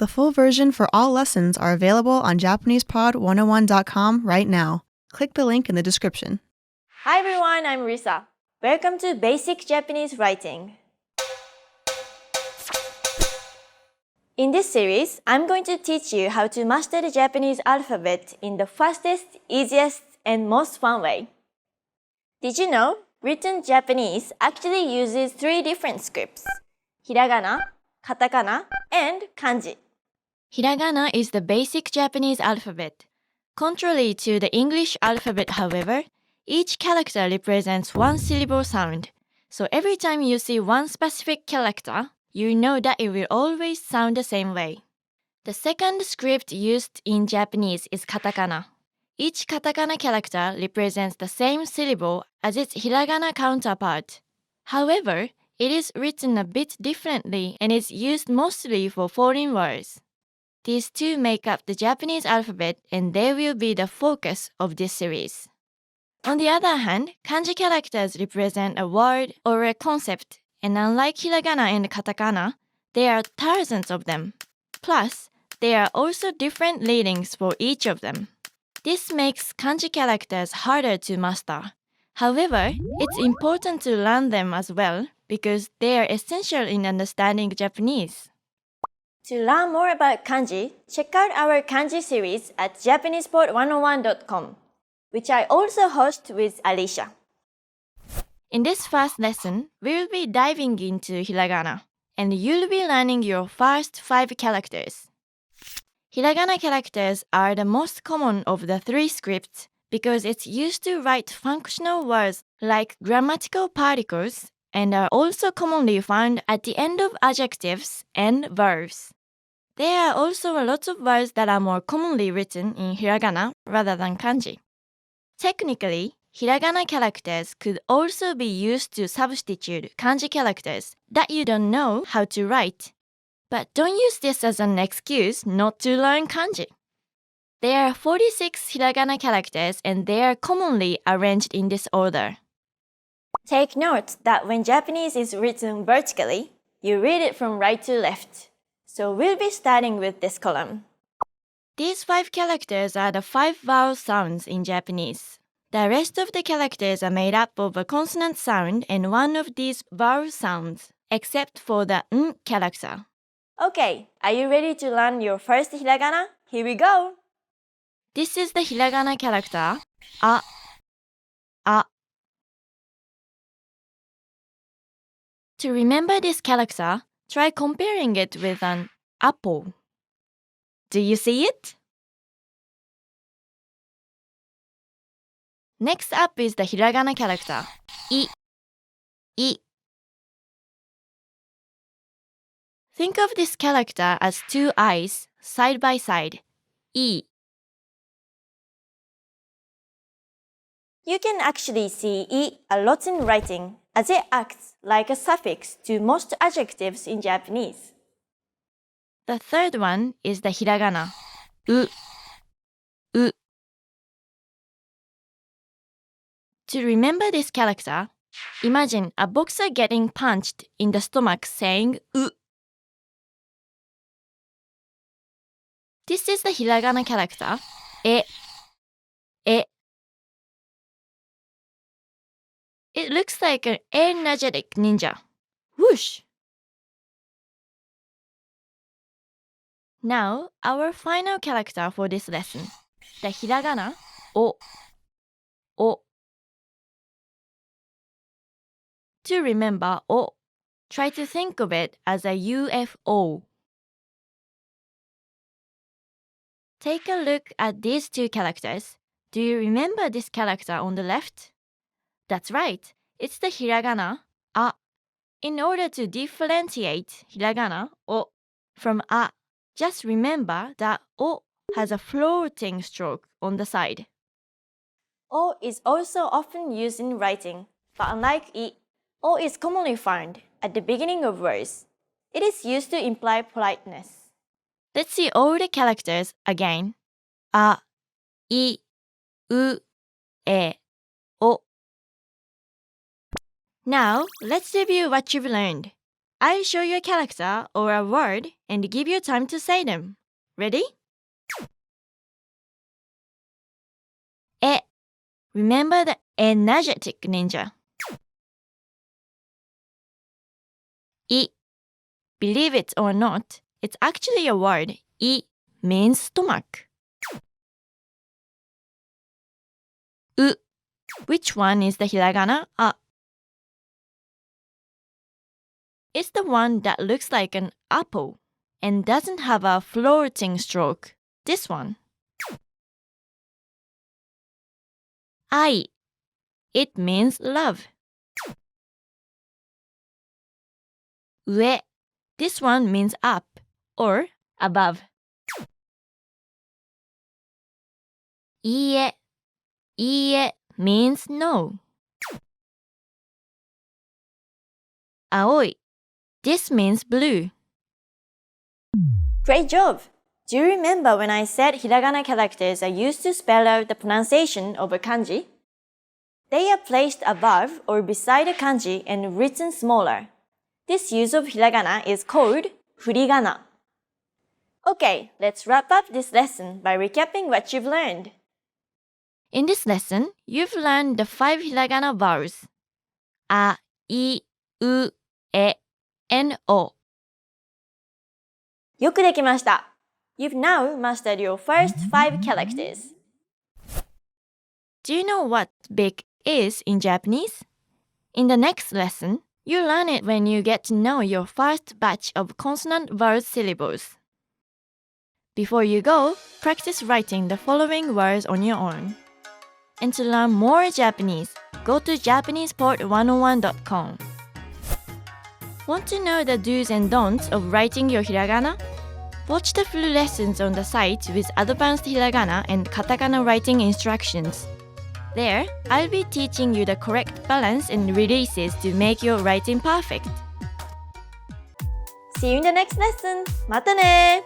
The full version for all lessons are available on JapanesePod101.com right now. Click the link in the description. Hi everyone, I'm Risa. Welcome to Basic Japanese Writing. In this series, I'm going to teach you how to master the Japanese alphabet in the fastest, easiest, and most fun way. Did you know written Japanese actually uses 3 different scripts: Hiragana, Katakana, and kanji. Hiragana is the basic Japanese alphabet. Contrary to the English alphabet, however, each character represents one syllable sound. So every time you see one specific character, you know that it will always sound the same way. The second script used in Japanese is katakana. Each katakana character represents the same syllable as its hiragana counterpart. However, it is written a bit differently and is used mostly for foreign words. These two make up the Japanese alphabet and they will be the focus of this series. On the other hand, kanji characters represent a word or a concept, and unlike hiragana and katakana, there are thousands of them. Plus, there are also different readings for each of them. This makes kanji characters harder to master. However, it's important to learn them as well because they are essential in understanding Japanese. To learn more about kanji, check out our kanji series at JapanesePod101.com, which I also host with Alicia. In this first lesson, we'll be diving into hiragana, and you'll be learning your first 5 characters. Hiragana characters are the most common of the 3 scripts because it's used to write functional words like grammatical particles and are also commonly found at the end of adjectives and verbs. There are also lots of words that are more commonly written in hiragana rather than kanji. Technically, hiragana characters could also be used to substitute kanji characters that you don't know how to write. But don't use this as an excuse not to learn kanji. There are 46 hiragana characters and they are commonly arranged in this order. Take note that when Japanese is written vertically, you read it from right to left. So we'll be starting with this column. These 5 characters are the 5 vowel sounds in Japanese. The rest of the characters are made up of a consonant sound and one of these vowel sounds, except for the n character. Okay, are you ready to learn your first hiragana? Here we go! This is the hiragana character, a. To remember this character, try comparing it with an apple. Do you see it? Next up is the hiragana character, I. Think of this character as 2 eyes, side by side, I. You can actually see I a lot in writing, as it acts like a suffix to most adjectives in Japanese. The third one is the hiragana, U. To remember this character, imagine a boxer getting punched in the stomach saying U. This is the hiragana character, e. It looks like an energetic ninja. Whoosh! Now, our final character for this lesson, the hiragana, o. To remember o, try to think of it as a UFO. Take a look at these 2 characters. Do you remember this character on the left? That's right, it's the hiragana, a. In order to differentiate hiragana, o, from a, just remember that o has a floating stroke on the side. O is also often used in writing, but unlike I, o is commonly found at the beginning of words. It is used to imply politeness. Let's see all the characters again. A, I, U, E, O. Now, let's review what you've learned. I'll show you a character or a word and give you time to say them. Ready? E. Remember the energetic ninja. I. Believe it or not, it's actually a word. I means stomach. U. Which one is the hiragana? A. It's the one that looks like an apple and doesn't have a floating stroke. This one. I. It means love. Ue. This one means up or above. Iie. Iie means no. Aoi. This means blue. Great job! Do you remember when I said hiragana characters are used to spell out the pronunciation of a kanji? They are placed above or beside a kanji and written smaller. This use of hiragana is called furigana. Okay, let's wrap up this lesson by recapping what you've learned. In this lesson, you've learned the 5 hiragana vowels. A, I, U, E, and O. よくできました。You've now mastered your first 5 characters. Do you know what big is in Japanese? In the next lesson, you'll learn it when you get to know your first batch of consonant vowel syllables. Before you go, practice writing the following words on your own. And to learn more Japanese, go to JapanesePort101.com. Want to know the do's and don'ts of writing your hiragana? Watch the full lessons on the site with advanced hiragana and katakana writing instructions. There, I'll be teaching you the correct balance and releases to make your writing perfect. See you in the next lesson. またね!